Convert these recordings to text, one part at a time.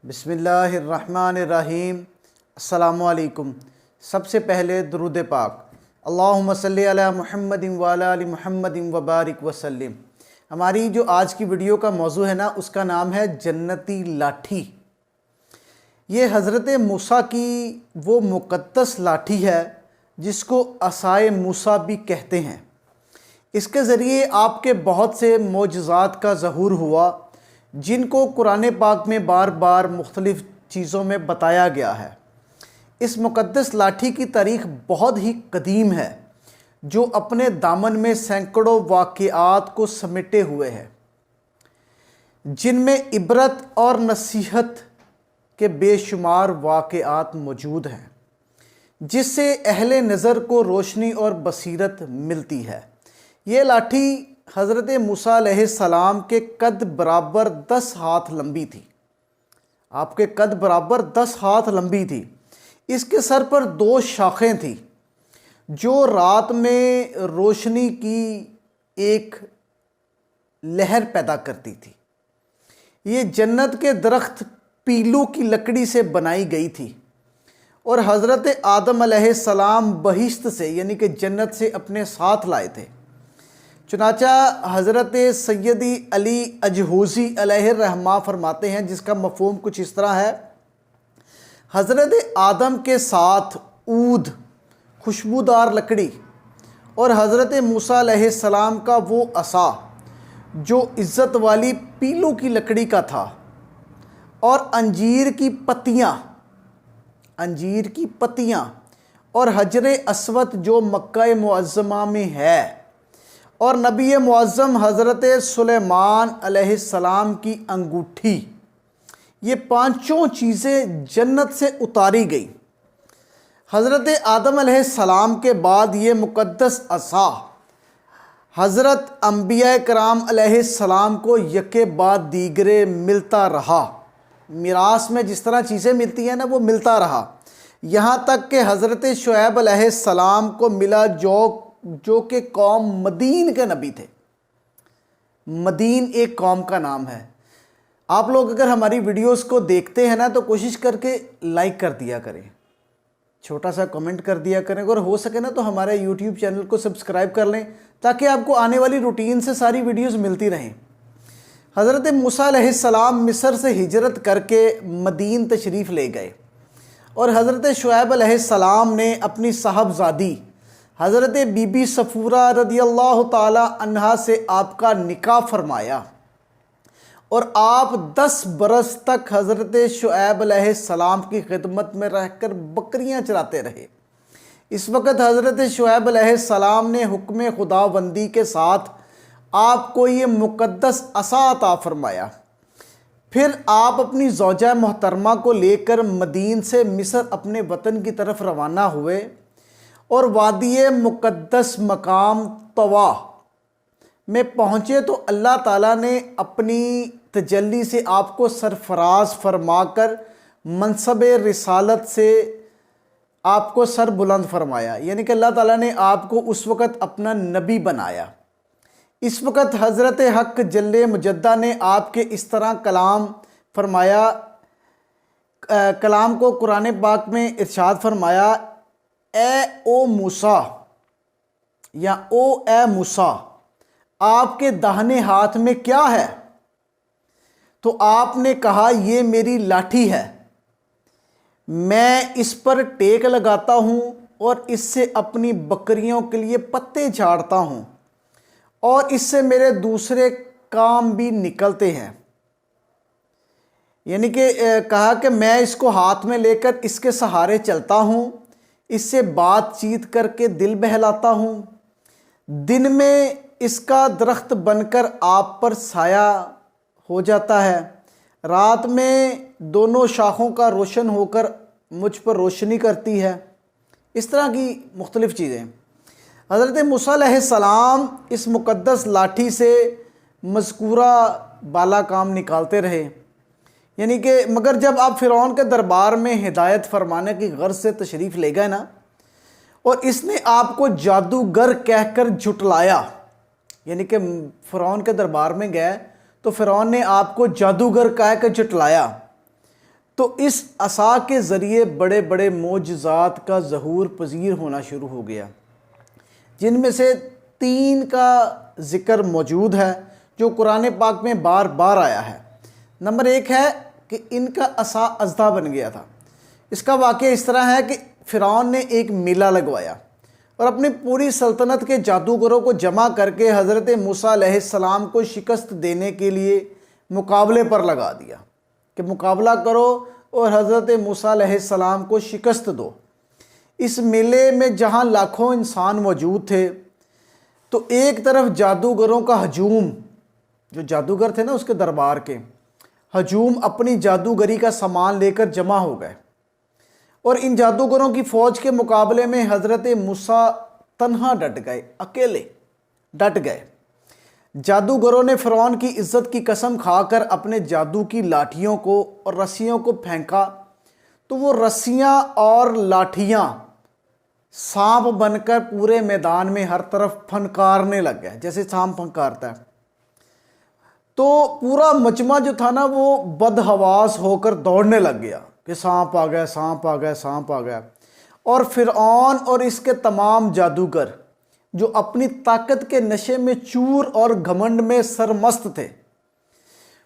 بسم اللہ الرحمن الرحیم۔ السلام علیکم۔ سب سے پہلے درود پاک، اللہم صلی علی محمد وعلی آل محمد وبارک وسلم۔ ہماری جو آج کی ویڈیو کا موضوع ہے نا، اس کا نام ہے جنتی لاٹھی۔ یہ حضرت موسیٰ کی وہ مقدس لاٹھی ہے جس کو عصائے موسیٰ بھی کہتے ہیں۔ اس کے ذریعے آپ کے بہت سے معجزات کا ظہور ہوا، جن کو قرآن پاک میں بار بار مختلف چیزوں میں بتایا گیا ہے۔ اس مقدس لاٹھی کی تاریخ بہت ہی قدیم ہے، جو اپنے دامن میں سینکڑوں واقعات کو سمیٹے ہوئے ہے، جن میں عبرت اور نصیحت کے بے شمار واقعات موجود ہیں، جس سے اہل نظر کو روشنی اور بصیرت ملتی ہے۔ یہ لاٹھی حضرت موسیٰ علیہ السلام کے قد برابر 10 ہاتھ لمبی تھی۔ آپ کے قد برابر 10 ہاتھ لمبی تھی۔ اس کے سر پر 2 شاخیں تھیں، جو رات میں روشنی کی ایک لہر پیدا کرتی تھی۔ یہ جنت کے درخت پیلو کی لکڑی سے بنائی گئی تھی، اور حضرت آدم علیہ السلام بہشت سے یعنی کہ جنت سے اپنے ساتھ لائے تھے۔ چنانچہ حضرت سیدی علی اجہوزی علیہ الرحمہ فرماتے ہیں، جس کا مفہوم کچھ اس طرح ہے: حضرت آدم کے ساتھ عود خوشبودار لکڑی، اور حضرت موسیٰ علیہ السلام کا وہ عصا جو عزت والی پیلو کی لکڑی کا تھا، اور انجیر کی پتیاں اور حجر اسود جو مکہ معظمہ میں ہے، اور نبی معظم حضرت سلیمان علیہ السلام کی انگوٹھی، یہ 5 چیزیں جنت سے اتاری گئی۔ حضرت آدم علیہ السلام کے بعد یہ مقدس عصا حضرت انبیاء کرام علیہ السلام کو یکے بعد دیگرے ملتا رہا۔ میراث میں جس طرح چیزیں ملتی ہیں نا، وہ ملتا رہا، یہاں تک کہ حضرت شعیب علیہ السلام کو ملا، جو کہ قوم مدین کے نبی تھے۔ مدین ایک قوم کا نام ہے۔ آپ لوگ اگر ہماری ویڈیوز کو دیکھتے ہیں نا، تو کوشش کر کے لائک کر دیا کریں، چھوٹا سا کمنٹ کر دیا کریں، اگر ہو سکے نا تو ہمارے یوٹیوب چینل کو سبسکرائب کر لیں، تاکہ آپ کو آنے والی روٹین سے ساری ویڈیوز ملتی رہیں۔ حضرت موسیٰ علیہ السلام مصر سے ہجرت کر کے مدین تشریف لے گئے، اور حضرت شعیب علیہ السلام نے اپنی صاحبزادی حضرت بی بی صفورہ رضی اللہ تعالی عنہا سے آپ کا نکاح فرمایا، اور آپ 10 برس تک حضرت شعیب علیہ السلام کی خدمت میں رہ کر بکریاں چراتے رہے۔ اس وقت حضرت شعیب علیہ السلام نے حکم خداوندی کے ساتھ آپ کو یہ مقدس عصا عطا فرمایا۔ پھر آپ اپنی زوجہ محترمہ کو لے کر مدین سے مصر اپنے وطن کی طرف روانہ ہوئے، اور وادی مقدس مقام طوا میں پہنچے تو اللہ تعالیٰ نے اپنی تجلی سے آپ کو سرفراز فرما کر منصب رسالت سے آپ کو سر بلند فرمایا، یعنی کہ اللہ تعالیٰ نے آپ کو اس وقت اپنا نبی بنایا۔ اس وقت حضرت حق جل مجدہ نے آپ کے اس طرح کلام فرمایا، کلام کو قرآن پاک میں ارشاد فرمایا: اے او موسیٰ، یا اے موسیٰ، آپ کے داہنے ہاتھ میں کیا ہے؟ تو آپ نے کہا، یہ میری لاٹھی ہے، میں اس پر ٹیک لگاتا ہوں، اور اس سے اپنی بکریوں کے لیے پتے جھاڑتا ہوں، اور اس سے میرے دوسرے کام بھی نکلتے ہیں۔ یعنی کہ کہا کہ میں اس کو ہاتھ میں لے کر اس کے سہارے چلتا ہوں، اس سے بات چیت کر کے دل بہلاتا ہوں، دن میں اس کا درخت بن کر آپ پر سایہ ہو جاتا ہے، رات میں دونوں شاخوں کا روشن ہو کر مجھ پر روشنی کرتی ہے۔ اس طرح کی مختلف چیزیں۔ حضرت موسیٰ علیہ السلام اس مقدس لاٹھی سے مذکورہ بالا کام نکالتے رہے، یعنی کہ مگر جب آپ فرعون کے دربار میں ہدایت فرمانے کی غرض سے تشریف لے گئے نا، اور اس نے آپ کو جادوگر کہہ کر جھٹلایا، یعنی کہ فرعون کے دربار میں گئے تو فرعون نے آپ کو جادوگر کہہ کر جھٹلایا، تو اس عصا کے ذریعے بڑے بڑے معجزات کا ظہور پذیر ہونا شروع ہو گیا، جن میں سے 3 کا ذکر موجود ہے جو قرآن پاک میں بار بار آیا ہے۔ نمبر 1 ہے کہ ان کا عصا اژدھا بن گیا تھا۔ اس کا واقعہ اس طرح ہے کہ فرعون نے ایک میلہ لگوایا اور اپنی پوری سلطنت کے جادوگروں کو جمع کر کے حضرت موسیٰ علیہ السلام کو شکست دینے کے لیے مقابلے پر لگا دیا کہ مقابلہ کرو اور حضرت موسیٰ علیہ السلام کو شکست دو۔ اس میلے میں جہاں لاکھوں انسان موجود تھے تو ایک طرف جادوگروں کا ہجوم، جو جادوگر تھے نا اس کے دربار کے ہجوم، اپنی جادوگری کا سامان لے کر جمع ہو گئے، اور ان جادوگروں کی فوج کے مقابلے میں حضرت موسیٰ تنہا ڈٹ گئے، اکیلے ڈٹ گئے۔ جادوگروں نے فرعون کی عزت کی قسم کھا کر اپنے جادو کی لاٹھیوں کو اور رسیوں کو پھینکا، تو وہ رسیاں اور لاٹھیاں سانپ بن کر پورے میدان میں ہر طرف پھنکارنے لگ گئے، جیسے سانپ پھنکارتا ہے۔ تو پورا مجمع جو تھا نا وہ بدحواس ہو کر دوڑنے لگ گیا کہ سانپ آ گیا، سانپ آ گیا، سانپ آ گیا۔ اور فرعون اور اس کے تمام جادوگر جو اپنی طاقت کے نشے میں چور اور گھمنڈ میں سرمست تھے،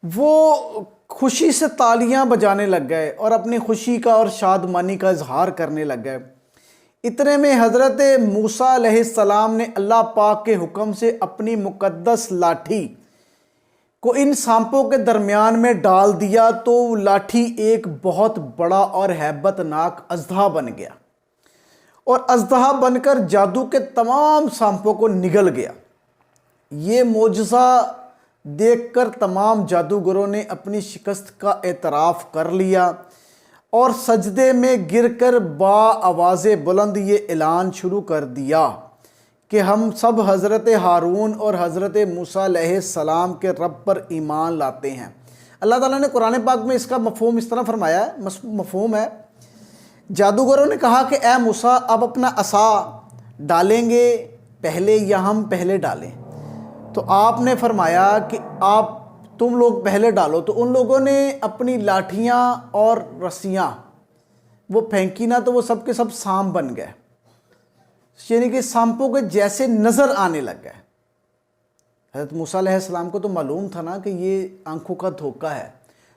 وہ خوشی سے تالیاں بجانے لگ گئے اور اپنی خوشی کا اور شادمانی کا اظہار کرنے لگ گئے۔ اتنے میں حضرت موسیٰ علیہ السلام نے اللہ پاک کے حکم سے اپنی مقدس لاٹھی کو ان سانپوں کے درمیان میں ڈال دیا، تو لاٹھی ایک بہت بڑا اور ہیبت ناک اژدھا بن گیا، اور اژدھا بن کر جادو کے تمام سانپوں کو نگل گیا۔ یہ معجزہ دیکھ کر تمام جادوگروں نے اپنی شکست کا اعتراف کر لیا اور سجدے میں گر کر با آواز بلند یہ اعلان شروع کر دیا کہ ہم سب حضرت ہارون اور حضرت موسیٰ علیہ السلام کے رب پر ایمان لاتے ہیں۔ اللہ تعالیٰ نے قرآن پاک میں اس کا مفہوم اس طرح فرمایا ہے، مفہوم ہے، جادوگروں نے کہا کہ اے موسیٰ اب اپنا عصا ڈالیں گے پہلے یا ہم پہلے ڈالیں؟ تو آپ نے فرمایا کہ تم لوگ پہلے ڈالو۔ تو ان لوگوں نے اپنی لاٹھیاں اور رسیاں وہ پھینکی نا، تو وہ سب کے سب سانپ بن گئے، یعنی کہ سانپوں کے جیسے نظر آنے لگ گئے۔ حضرت موسیٰ علیہ السلام کو تو معلوم تھا نا کہ یہ آنکھوں کا دھوکہ ہے،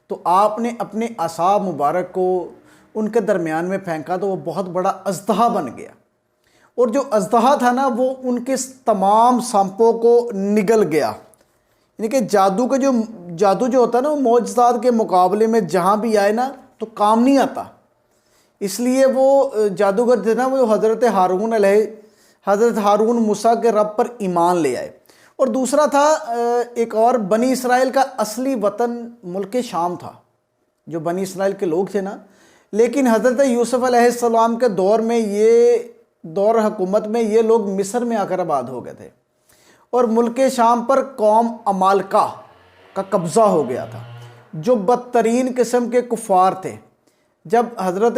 تو آپ نے اپنے عصا مبارک کو ان کے درمیان میں پھینکا تو وہ بہت بڑا اژدہا بن گیا، اور جو اژدہا تھا نا وہ ان کے تمام سانپوں کو نگل گیا۔ یعنی کہ جادو جو ہوتا ہے نا وہ معجزات کے مقابلے میں جہاں بھی آئے نا تو کام نہیں آتا، اس لیے وہ جادوگر تھے نا وہ حضرت ہارون موسیٰ کے رب پر ایمان لے آئے۔ اور دوسرا تھا ایک اور، بنی اسرائیل کا اصلی وطن ملک شام تھا، جو بنی اسرائیل کے لوگ تھے نا، لیکن حضرت یوسف علیہ السلام کے دور حکومت میں یہ لوگ مصر میں آ کر آباد ہو گئے تھے، اور ملک شام پر قوم عمالقہ کا قبضہ ہو گیا تھا، جو بدترین قسم کے کفار تھے۔ جب حضرت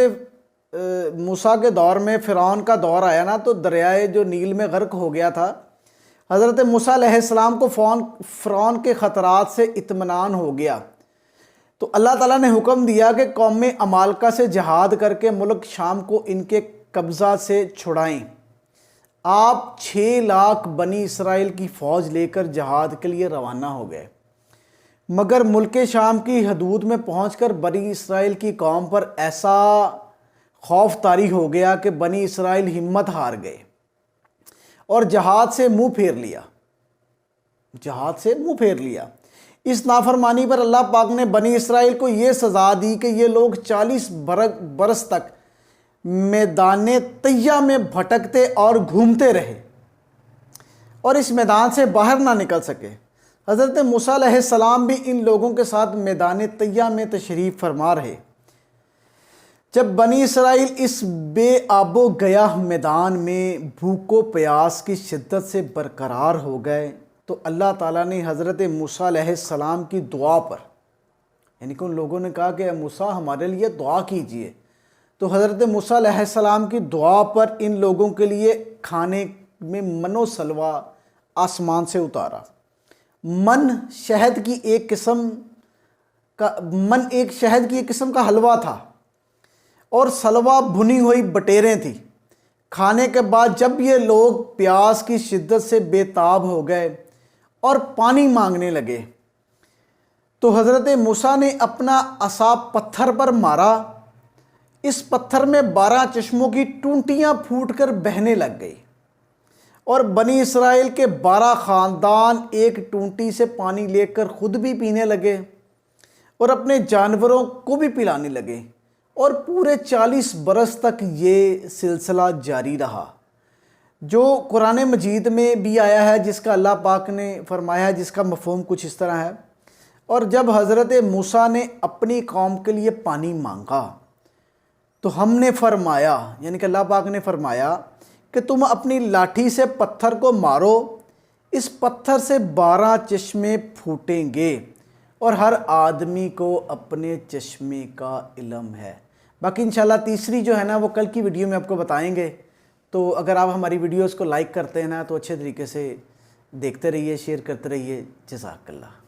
موسیٰ کے دور میں فرعون کا دور آیا نا تو دریائے جو نیل میں غرق ہو گیا تھا، حضرت موسیٰ علیہ السلام کو فرعون کے خطرات سے اطمینان ہو گیا، تو اللہ تعالیٰ نے حکم دیا کہ قوم عمالقہ سے جہاد کر کے ملک شام کو ان کے قبضہ سے چھڑائیں۔ آپ 6 لاکھ بنی اسرائیل کی فوج لے کر جہاد کے لیے روانہ ہو گئے، مگر ملک شام کی حدود میں پہنچ کر بنی اسرائیل کی قوم پر ایسا خوف طاری ہو گیا کہ بنی اسرائیل ہمت ہار گئے اور جہاد سے منہ پھیر لیا۔ اس نافرمانی پر اللہ پاک نے بنی اسرائیل کو یہ سزا دی کہ یہ لوگ 40 برس تک میدان طیہ میں بھٹکتے اور گھومتے رہے اور اس میدان سے باہر نہ نکل سکے۔ حضرت موسیٰ علیہ السلام بھی ان لوگوں کے ساتھ میدان طیہ میں تشریف فرما رہے۔ جب بنی اسرائیل اس بے آب و گیاہ میدان میں بھوک و پیاس کی شدت سے برقرار ہو گئے تو اللہ تعالیٰ نے حضرت موسیٰ علیہ السلام کی دعا پر، یعنی کہ ان لوگوں نے کہا کہ اے موسیٰ ہمارے لیے دعا کیجئے، تو حضرت موسیٰ علیہ السلام کی دعا پر ان لوگوں کے لیے کھانے میں من و سلوہ آسمان سے اتارا۔ من شہد کی ایک قسم کا ایک شہد کی ایک قسم کا حلوہ تھا اور سلوا بھنی ہوئی بٹیریں تھیں۔ کھانے کے بعد جب یہ لوگ پیاس کی شدت سے بے تاب ہو گئے اور پانی مانگنے لگے تو حضرت موسیٰ نے اپنا عصا پتھر پر مارا، اس پتھر میں 12 چشموں کی ٹونٹیاں پھوٹ کر بہنے لگ گئی اور بنی اسرائیل کے 12 خاندان ایک ٹونٹی سے پانی لے کر خود بھی پینے لگے اور اپنے جانوروں کو بھی پلانے لگے، اور پورے 40 برس تک یہ سلسلہ جاری رہا، جو قرآن مجید میں بھی آیا ہے، جس کا اللہ پاک نے فرمایا ہے، جس کا مفہوم کچھ اس طرح ہے۔ اور جب حضرت موسیٰ نے اپنی قوم کے لیے پانی مانگا تو ہم نے فرمایا، یعنی کہ اللہ پاک نے فرمایا کہ تم اپنی لاٹھی سے پتھر کو مارو، اس پتھر سے 12 چشمے پھوٹیں گے اور ہر آدمی کو اپنے چشمے کا علم ہے۔ باقی انشاءاللہ تیسری جو ہے نا وہ کل کی ویڈیو میں آپ کو بتائیں گے۔ تو اگر آپ ہماری ویڈیوز کو لائک کرتے ہیں نا تو اچھے طریقے سے دیکھتے رہیے، شیئر کرتے رہیے۔ جزاک اللہ۔